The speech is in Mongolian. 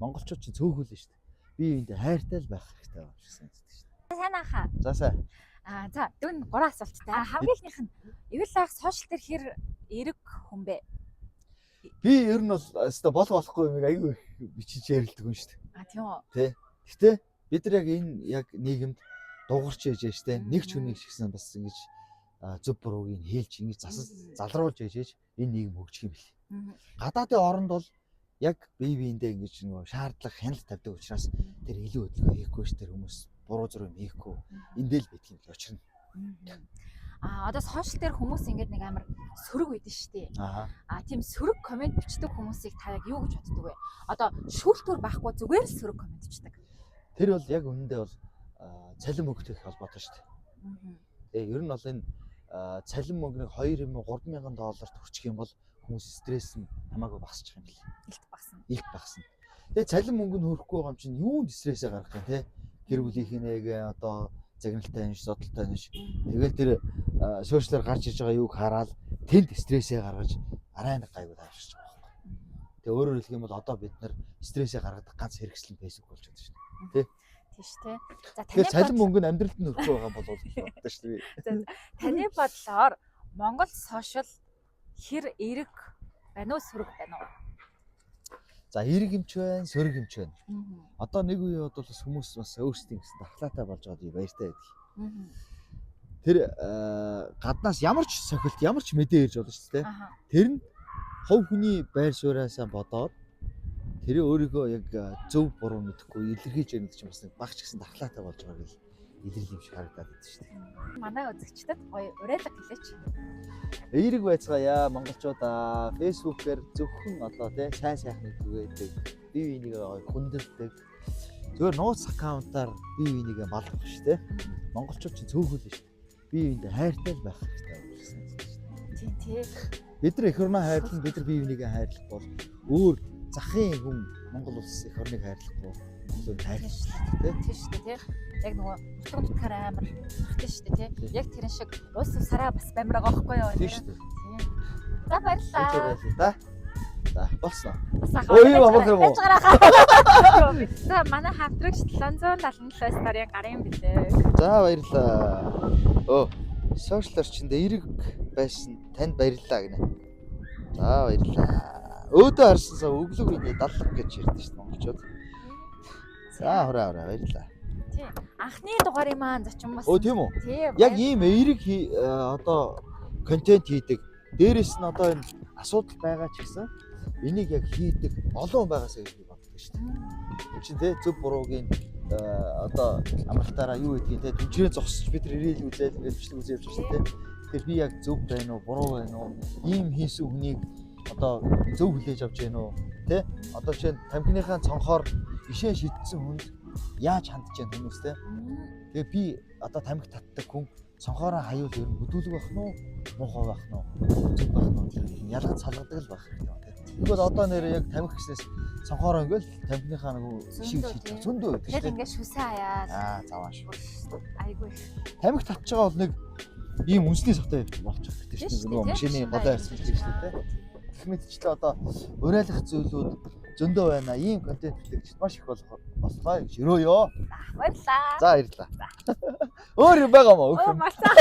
монголчууд чинь цөөхөл нь шүү дээ. Бие биендээ хайртай л байх хэрэгтэй байна шиг санагддаг шүү дээ. Сайн ахаа. За сайн. За дүүн 3 асуулттай. Хамгийн их нь эвэл лайк сошиал дээр хэр эрэг хүн бэ? Би ер нь бол өстой болохгүй юм айгүй бичиж ярилдаг хүн шүү дээ. Тийм үү. Тэ. Гэтэ бид нар яг нийгэмд дуурч яж штэ нэг ч хүнийг шигсэн бас ингэж зөв бурууг хэлж ингэж залруулж яж энэ нийгэм хөгжих юм бэл. Гадаадын оронд бол яг бие биендээ ингэж нөгөө шаардлага хяналт тавьдаг учраас тэр илүү хөдөлгөөн хийхгүй ш тэр хүмүүс буруу зураг хийхгүй эндээ л битгий л очирна. Одоо сошиал дээр хүмүүс ингэж нэг амар сөрөг үйдэн штэ. Тийм сөрөг комент бичдэг хүмүүсийг та яг юу гэж боддог вэ? Одоо шүүлтүүр байхгүй зүгээр л сөрөг комент бичдэг. Тэр бол яг үнэндээ бол цалин мөнгөтэй холбоотой шүү дээ. Ер нь бол энэ цалин мөнгөний 2,000-3,000 долларт хүрчих юм бол хүмүүс стресс нь хамаагүй багасчих юм бэл. Илт багасна. Тэгээ цалин мөнгө нь хөрөхгүй байгаа юм чинь юунд стрессээ гаргах юм те? Гэр бүлийнхнээгээ одоо загналтай юм шиг, зодолтой юм шиг. Тэгэл тэр сошиалаар гарч ирж байгаа юуг хараад тэнд стрессээ гаргаж арай нэг гайгүй авчирч байгаа байхгүй. Тэгээ өөрөөр хэлэх юм бол одоо бид нар стрессээ гаргадаг ганц хэрэгслэн Facebook болж байгаа шүү дээ. Тэ? Тийш тэ. За таны цалин мөнгө нь амьдралд нь өрөхгүй байгаа бол боддог шүү дээ. Таны бодлоор Монгол сошиал хэр эрэг байна уу сөрөг байна уу? За эрэг юмч байна, сөрөг юмч байна. Одоо нэг үе бол бас хүмүүс бас өөрсдийн гэсэн дархлаатай болж байгаа баяртай байдаг. Тэр гаднаас ямар ч сохилт, ямар ч мэдээ ирж болно шүү дээ. Тэр нь хов хүний байр сууриасаа бодоод тэр өөрийгөө яг зөв буруу мэдэхгүй илэрхийлж яах гэж бас нэг багч гэсэн дархлаатай болж байгаа гэл илэрхийл юм шиг харагдаад байдаг шүү дээ. Манай үзэгчдэд гоё уриалга хэлээч. Эерэг байцгаая монголчуудаа фэйсбүүкээр зөвхөн одоо тий сайн сайхныг түгээдэг бие бинийгээ гоё хүндэлдэг зөвөр нууц аккаунтаар бие бинийгээ малгах шүү дээ. Монголчууд чинь цөөхөл нь шүү дээ. Бие биендээ хайртай л байх хэрэгтэй байна гэсэн үг шүү дээ. Тий. Бид нар эх орноо хайрлан бид нар бие бинийгээ хайрлах бол өөр захын хүн Монгол улс эх орныг хайрлахгүй зөв хайрлах шүү дээ. Тий шүү дээ тий. Яг нөгөө утга утгаар амар хахтай шүү дээ тий. Яг тэрэн шиг улс усараа бас бамираа байхгүй юу? Тий шүү дээ. За баярлалаа. За болсон. Ой амх юм уу? За манай хавтрагч 777 старын гарын билээ. За баярлалаа. Сошиал орчинд эерэг байсан танд баярлалаа гинэ. За баярлалаа. Өөдөө харсансаа өглөг үний 70 гэж ярьдэн шүү дээ монголчууд. За хураа баярлалаа. Тий. Анхны дугаарыг маань зочин бас. Тийм үү? Яг ийм эерэг одоо контент хийдэг. Дээрээс нь одоо энэ асуудал байгаа ч гэсэн энийг яг хийдэг олон хүн байгаасаа гэж боддог шүү дээ. Чи тэ зөв буруугийн одоо амралтаараа юу гэдгийг тэ түнчрээ зогсож бид нар ирээл үзэл ингээд бичлэг үзэл явж шүү дээ. Тэгэхээр би яг зөв байна уу, буруу байна уу? Ийм хийсэн хүнийг одоо зөв хүлээж авч байна уу? Тэ? Одоо жишээ нь тамхиныхаа цонхоор ишээ шидсэн хүнд яаж хандж яах хүмүүс тэ? Тэгээ би одоо тамхи татдаг хүн цонхоороо хаяул ер нь хөдөлгөг байх нь уу, муухай байх нь уу, зөв байх нь уу ялгаж салгадаг л байх хэрэгтэй байна. Тэгвэл одоо нэр яг тамхи гэснээс цонхоороо ингээл тамхиныхаа нэг шиг шийдэх зөндөө байдаг шүү дээ. Тэгээд ингээд шүсээ хаяад. Заваа шүү. Айгүй. Тамхи татж байгаа бол нэг ийм үнсний савтай болчих хэрэгтэй шүү дээ. Нөгөө машины голоо арьсалж байгаа шүү дээ. Гэх мэтчлээ одоо уриалгах зүйлүүд зөндөө байна. Ийм контент хийх маш их боллоо гэж өрөөё. Баярлалаа. За баярлалаа. Өөр юм байгаа мó? Оо малцаа.